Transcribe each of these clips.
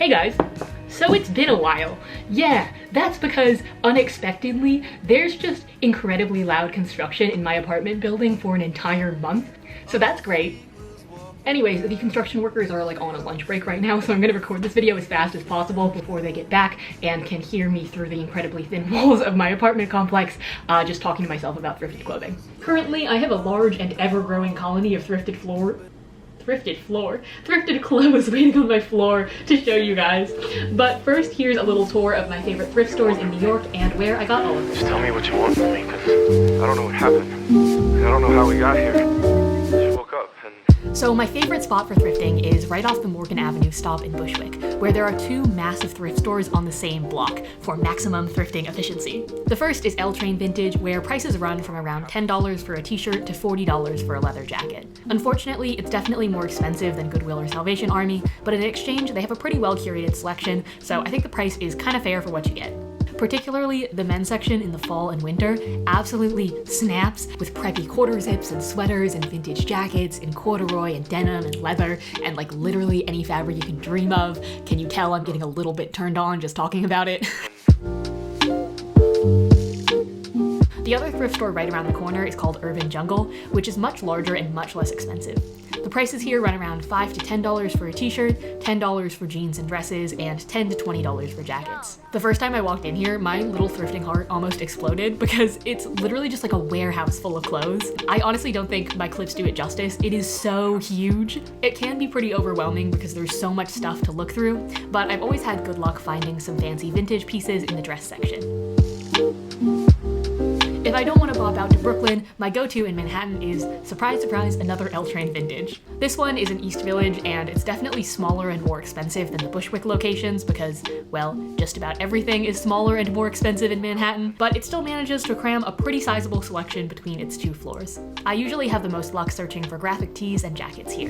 Hey guys, so it's been a while. Yeah, that's because unexpectedly, there's just incredibly loud construction in my apartment building for an entire month. So that's great. Anyways, the construction workers are like on a lunch break right now, so I'm gonna record this video as fast as possible before they get back and can hear me through the incredibly thin walls of my apartment complex, just talking to myself about thrifted clothing. Currently, I have a large and ever-growing colony of thrifted clothes waiting on my floor to show you guys. But first, here's a little tour of my favorite thrift stores in New York and where I got all of them. Just tell me what you want from me, because I don't know what happened. I don't know how we got here. She woke up and... So my favorite spot for thrifting is right off the Morgan Avenue stop in Bushwick, where there are two massive thrift stores on the same block for maximum thrifting efficiency. The first is L Train Vintage, where prices run from around $10 for a t-shirt to $40 for a leather jacket. Unfortunately, it's definitely more expensive than Goodwill or Salvation Army, but in exchange, they have a pretty well curated selection, so I think the price is kind of fair for what you get. Particularly the men's section in the fall and winter absolutely snaps with preppy quarter zips and sweaters and vintage jackets in corduroy and denim and leather and like literally any fabric you can dream of. Can you tell I'm getting a little bit turned on just talking about it? The other thrift store right around the corner is called Urban Jungle, which is much larger and much less expensive. The prices here run around $5 to $10 for a t-shirt, $10 for jeans and dresses, and $10 to $20 for jackets. The first time I walked in here, my little thrifting heart almost exploded because it's literally just like a warehouse full of clothes. I honestly don't think my clips do it justice. It is so huge. It can be pretty overwhelming because there's so much stuff to look through, but I've always had good luck finding some fancy vintage pieces in the dress section. If I don't want to bop out to Brooklyn, my go-to in Manhattan is, surprise surprise, another L Train Vintage. This one is in East Village and it's definitely smaller and more expensive than the Bushwick locations because, well, just about everything is smaller and more expensive in Manhattan, but it still manages to cram a pretty sizable selection between its two floors. I usually have the most luck searching for graphic tees and jackets here.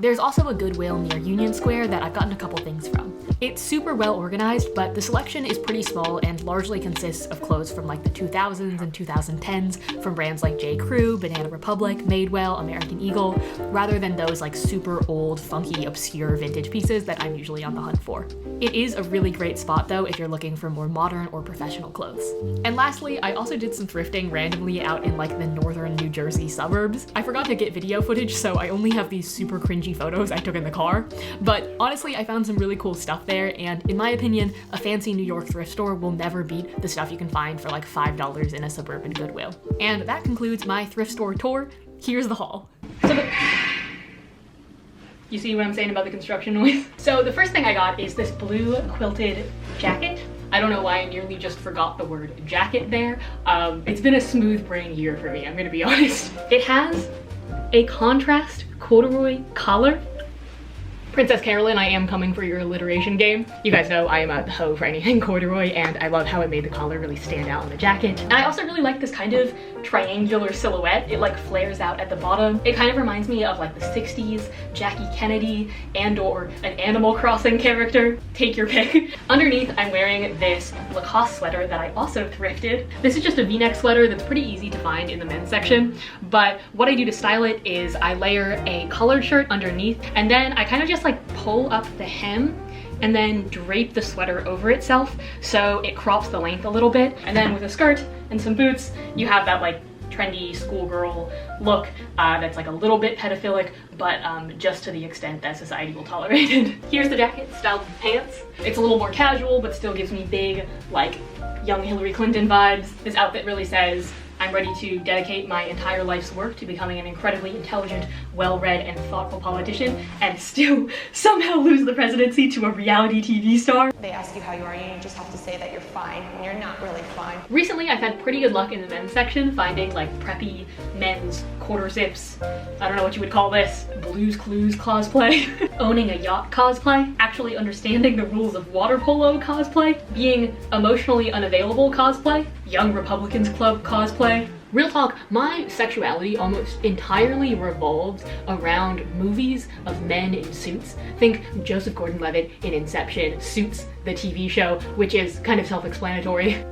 There's also a Goodwill near Union Square that I've gotten a couple things from. It's super well organized, but the selection is pretty small and largely consists of clothes from like the 2000s and 2010s from brands like J. Crew, Banana Republic, Madewell, American Eagle, rather than those like super old, funky, obscure vintage pieces that I'm usually on the hunt for. It is a really great spot though if you're looking for more modern or professional clothes. And lastly, I also did some thrifting randomly out in like the northern New Jersey suburbs. I forgot to get video footage, so I only have these super cringy photos I took in the car, but honestly I found some really cool stuff there, and in my opinion, a fancy New York thrift store will never beat the stuff you can find for like $5 in a suburban Goodwill. And that concludes my thrift store tour. Here's the haul. You see what I'm saying about the construction noise? So the first thing I got is this blue quilted jacket. I don't know why I nearly just forgot the word jacket there. It's been a smooth brain year for me, I'm gonna be honest. It has a contrast corduroy collar. Princess Carolyn, I am coming for your alliteration game. You guys know I am a hoe for anything corduroy, and I love how it made the collar really stand out on the jacket. And I also really like this kind of triangular silhouette. It like flares out at the bottom. It kind of reminds me of like the 60s Jackie Kennedy and or an Animal Crossing character. Take your pick. Underneath, I'm wearing this Lacoste sweater that I also thrifted. This is just a V-neck sweater that's pretty easy to find in the men's section, but what I do to style it is I layer a collared shirt underneath, and then I kind of just like pull up the hem and then drape the sweater over itself so it crops the length a little bit, and then with a skirt and some boots you have that like trendy schoolgirl look that's like a little bit pedophilic, but just to the extent that society will tolerate it. Here's the jacket styled with pants. It's a little more casual but still gives me big like young Hillary Clinton vibes. This outfit really says, I'm ready to dedicate my entire life's work to becoming an incredibly intelligent, well-read, and thoughtful politician, and still somehow lose the presidency to a reality TV star. They ask you how you are, and you just have to say that you're fine when you're not really fine. Recently, I've had pretty good luck in the men's section, finding like preppy men's quarter zips. I don't know what you would call this. Blues Clues cosplay. Owning a yacht cosplay. Actually understanding the rules of water polo cosplay. Being emotionally unavailable cosplay. Young Republicans Club cosplay. Real talk, my sexuality almost entirely revolves around movies of men in suits. Think Joseph Gordon-Levitt in Inception, Suits, the TV show, which is kind of self-explanatory.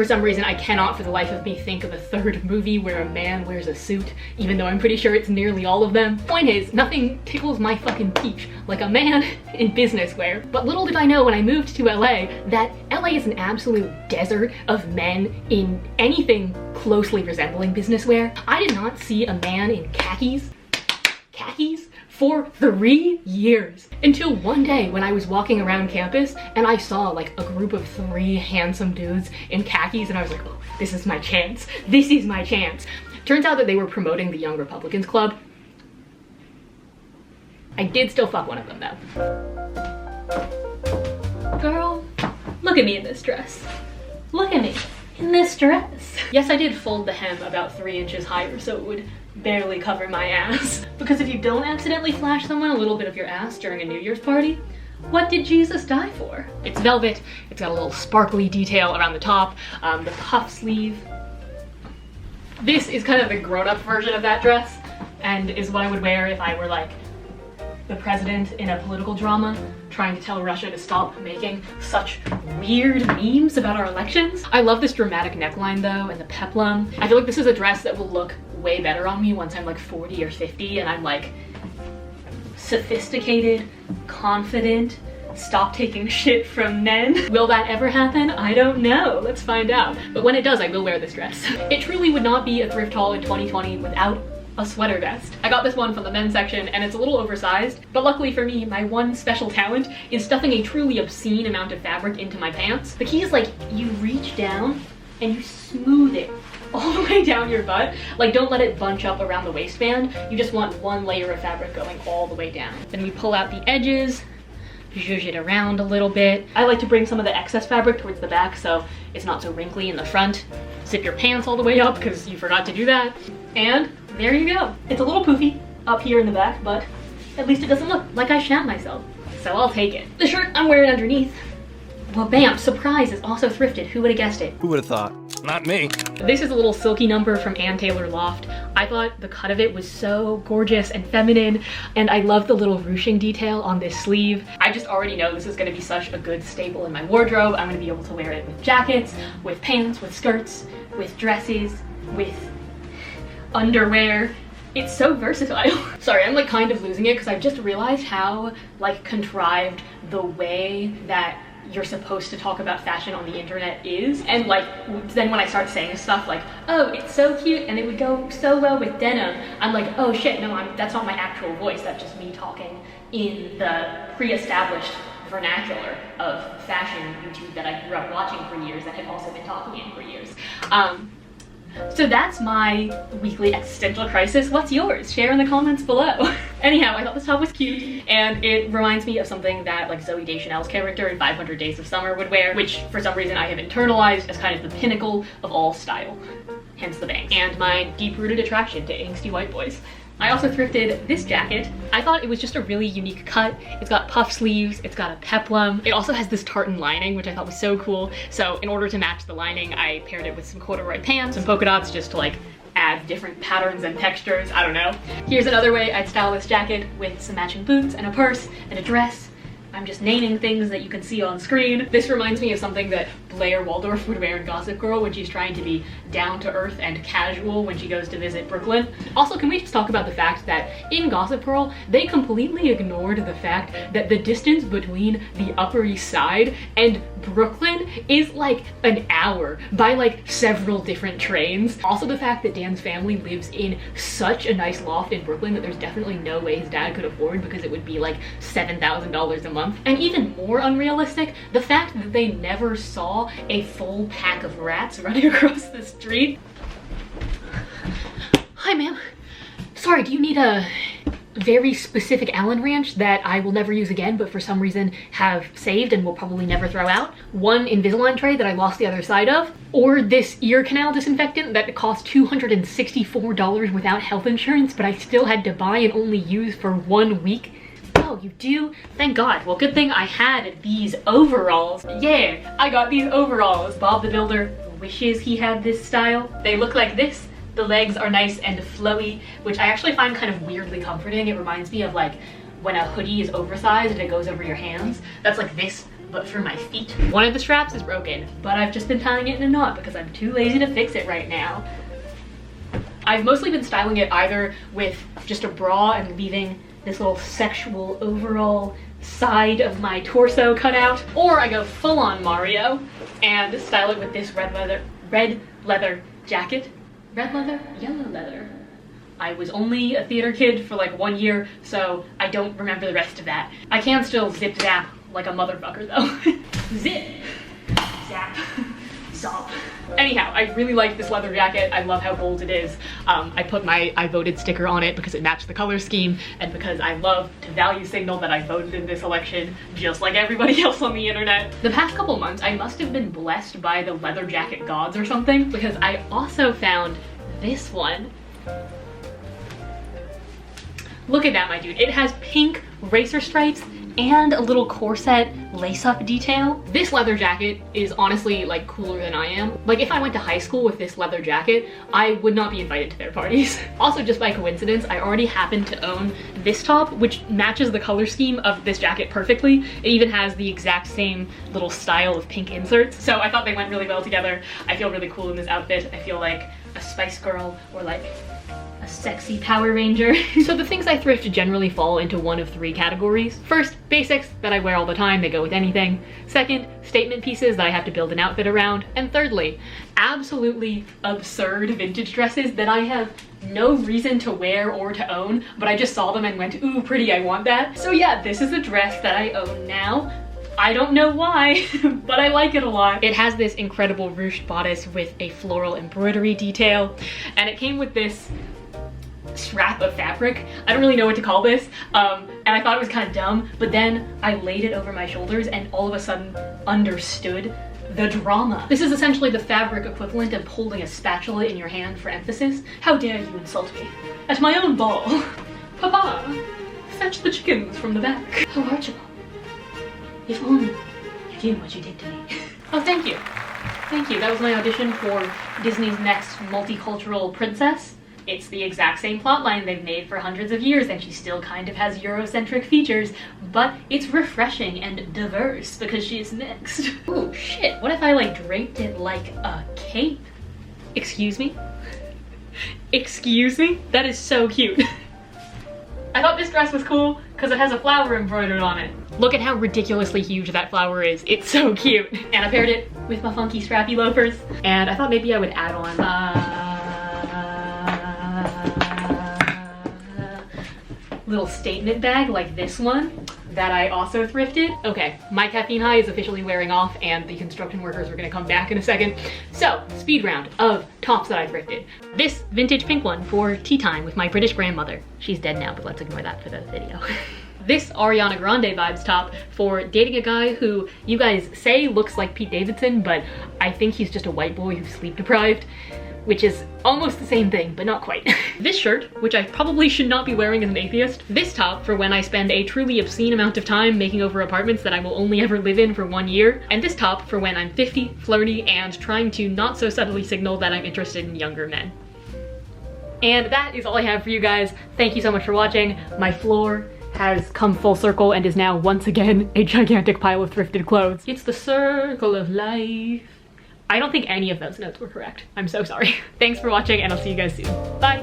For some reason, I cannot for the life of me think of a third movie where a man wears a suit, even though I'm pretty sure it's nearly all of them. Point is, nothing tickles my fucking peach like a man in business wear. But little did I know when I moved to LA that LA is an absolute desert of men in anything closely resembling business wear. I did not see a man in khakis for 3 years. Until one day when I was walking around campus and I saw like a group of 3 handsome dudes in khakis and I was like, oh, this is my chance. This is my chance. Turns out that they were promoting the Young Republicans Club. I did still fuck one of them though. Girl, look at me in this dress. Look at me in this dress. Yes, I did fold the hem about 3 inches higher so it would barely cover my ass. Because if you don't accidentally flash someone a little bit of your ass during a New Year's party, what did Jesus die for? It's velvet, it's got a little sparkly detail around the top, the puff sleeve. This is kind of the grown-up version of that dress and is what I would wear if I were like the president in a political drama trying to tell Russia to stop making such weird memes about our elections. I love this dramatic neckline though and the peplum. I feel like this is a dress that will look way better on me once I'm like 40 or 50 and I'm like sophisticated, confident, stop taking shit from men. Will that ever happen? I don't know. Let's find out. But when it does, I will wear this dress. It truly would not be a thrift haul in 2020 without a sweater vest. I got this one from the men's section and it's a little oversized, but luckily for me, my one special talent is stuffing a truly obscene amount of fabric into my pants. The key is like you reach down and you smooth it all the way down your butt. Like don't let it bunch up around the waistband. You just want one layer of fabric going all the way down. Then we pull out the edges, zhuzh it around a little bit. I like to bring some of the excess fabric towards the back so it's not so wrinkly in the front. Zip your pants all the way up because you forgot to do that. And there you go. It's a little poofy up here in the back, but at least it doesn't look like I shat myself. So I'll take it. The shirt I'm wearing underneath, well bam, surprise, is also thrifted. Who would have guessed it? Who would have thought? Not me. This is a little silky number from Ann Taylor Loft. I thought the cut of it was so gorgeous and feminine, and I love the little ruching detail on this sleeve. I just already know this is gonna be such a good staple in my wardrobe. I'm gonna be able to wear it with jackets, with pants, with skirts, with dresses, with underwear. It's so versatile. Sorry, I'm like kind of losing it because I've just realized how like contrived the way that you're supposed to talk about fashion on the internet is. And like, then when I start saying stuff like, oh, it's so cute and it would go so well with denim, I'm like, oh shit, no, that's not my actual voice. That's just me talking in the pre-established vernacular of fashion YouTube that I grew up watching for years and have also been talking in for years. So that's my weekly existential crisis. What's yours? Share in the comments below. Anyhow, I thought this top was cute, and it reminds me of something that like Zooey Deschanel's character in 500 Days of Summer would wear, which for some reason I have internalized as kind of the pinnacle of all style. Hence the bangs. And my deep-rooted attraction to angsty white boys. I also thrifted this jacket. I thought it was just a really unique cut. It's got puff sleeves, it's got a peplum. It also has this tartan lining, which I thought was so cool. So in order to match the lining, I paired it with some corduroy pants, some polka dots just to like add different patterns and textures, I don't know. Here's another way I'd style this jacket with some matching boots and a purse and a dress. I'm just naming things that you can see on screen. This reminds me of something that Blair Waldorf would wear in Gossip Girl when she's trying to be down to earth and casual when she goes to visit Brooklyn. Also, can we just talk about the fact that in Gossip Girl, they completely ignored the fact that the distance between the Upper East Side and Brooklyn is like an hour by like several different trains. Also the fact that Dan's family lives in such a nice loft in Brooklyn that there's definitely no way his dad could afford because it would be like $7,000 a month. And even more unrealistic, the fact that they never saw a full pack of rats running across the street. Hi ma'am. Sorry, do you need a very specific Allen wrench that I will never use again, but for some reason have saved and will probably never throw out? One Invisalign tray that I lost the other side of? Or this ear canal disinfectant that cost $264 without health insurance, but I still had to buy and only use for 1 week? Oh, you do? Thank God. Well, good thing I had these overalls. Yeah, I got these overalls. Bob the Builder wishes he had this style. They look like this. The legs are nice and flowy, which I actually find kind of weirdly comforting. It reminds me of like when a hoodie is oversized and it goes over your hands. That's like this, but for my feet. One of the straps is broken, but I've just been tying it in a knot because I'm too lazy to fix it right now. I've mostly been styling it either with just a bra and leaving this little sexual overall side of my torso cut out, or I go full on Mario and style it with this red leather jacket. Red leather? Yellow leather. I was only a theater kid for like 1 year, so I don't remember the rest of that. I can still zip zap like a motherfucker though. Zip, zap, zop. Anyhow, I really like this leather jacket. I love how bold it is. I put my I voted sticker on it because it matched the color scheme and because I love to value signal that I voted in this election, just like everybody else on the internet. The past couple months, I must have been blessed by the leather jacket gods or something, because I also found this one. Look at that, my dude. It has pink racer stripes and a little corset lace-up detail. This leather jacket is honestly like cooler than I am. Like if I went to high school with this leather jacket, I would not be invited to their parties. Also, just by coincidence, I already happen to own this top, which matches the color scheme of this jacket perfectly. It even has the exact same little style of pink inserts. So I thought they went really well together. I feel really cool in this outfit. I feel like a Spice Girl or like a sexy Power Ranger. So the things I thrift generally fall into one of three categories. First, basics that I wear all the time, they go with anything. Second, statement pieces that I have to build an outfit around. And thirdly, absolutely absurd vintage dresses that I have no reason to wear or to own, but I just saw them and went, ooh, pretty, I want that. So yeah, this is a dress that I own now. I don't know why, but I like it a lot. It has this incredible ruched bodice with a floral embroidery detail, and it came with this strap of fabric. I don't really know what to call this, and I thought it was kind of dumb, but then I laid it over my shoulders and all of a sudden understood the drama. This is essentially the fabric equivalent of holding a spatula in your hand for emphasis. How dare you insult me at my own ball? Papa, fetch the chickens from the back. How Archibald, if only you knew what you did to me. Oh, thank you. Thank you. That was my audition for Disney's next multicultural princess. It's the exact same plotline they've made for hundreds of years, and she still kind of has Eurocentric features, but it's refreshing and diverse because she's mixed. Oh shit, what if I like draped it like a cape? Excuse me? Excuse me? That is so cute. I thought this dress was cool because it has a flower embroidered on it. Look at how ridiculously huge that flower is. It's so cute. And I paired it with my funky strappy loafers, and I thought maybe I would add on little statement bag like this one that I also thrifted. Okay, my caffeine high is officially wearing off and the construction workers are gonna come back in a second. So, speed round of tops that I thrifted. This vintage pink one for tea time with my British grandmother. She's dead now, but let's ignore that for the video. This Ariana Grande vibes top for dating a guy who you guys say looks like Pete Davidson, but I think he's just a white boy who's sleep deprived, which is almost the same thing, but not quite. This shirt, which I probably should not be wearing as an atheist. This top for when I spend a truly obscene amount of time making over apartments that I will only ever live in for 1 year. And this top for when I'm 50, flirty, and trying to not so subtly signal that I'm interested in younger men. And that is all I have for you guys. Thank you so much for watching. My floor has come full circle and is now once again a gigantic pile of thrifted clothes. It's the circle of life. I don't think any of those notes were correct. I'm so sorry. Thanks for watching and I'll see you guys soon. Bye.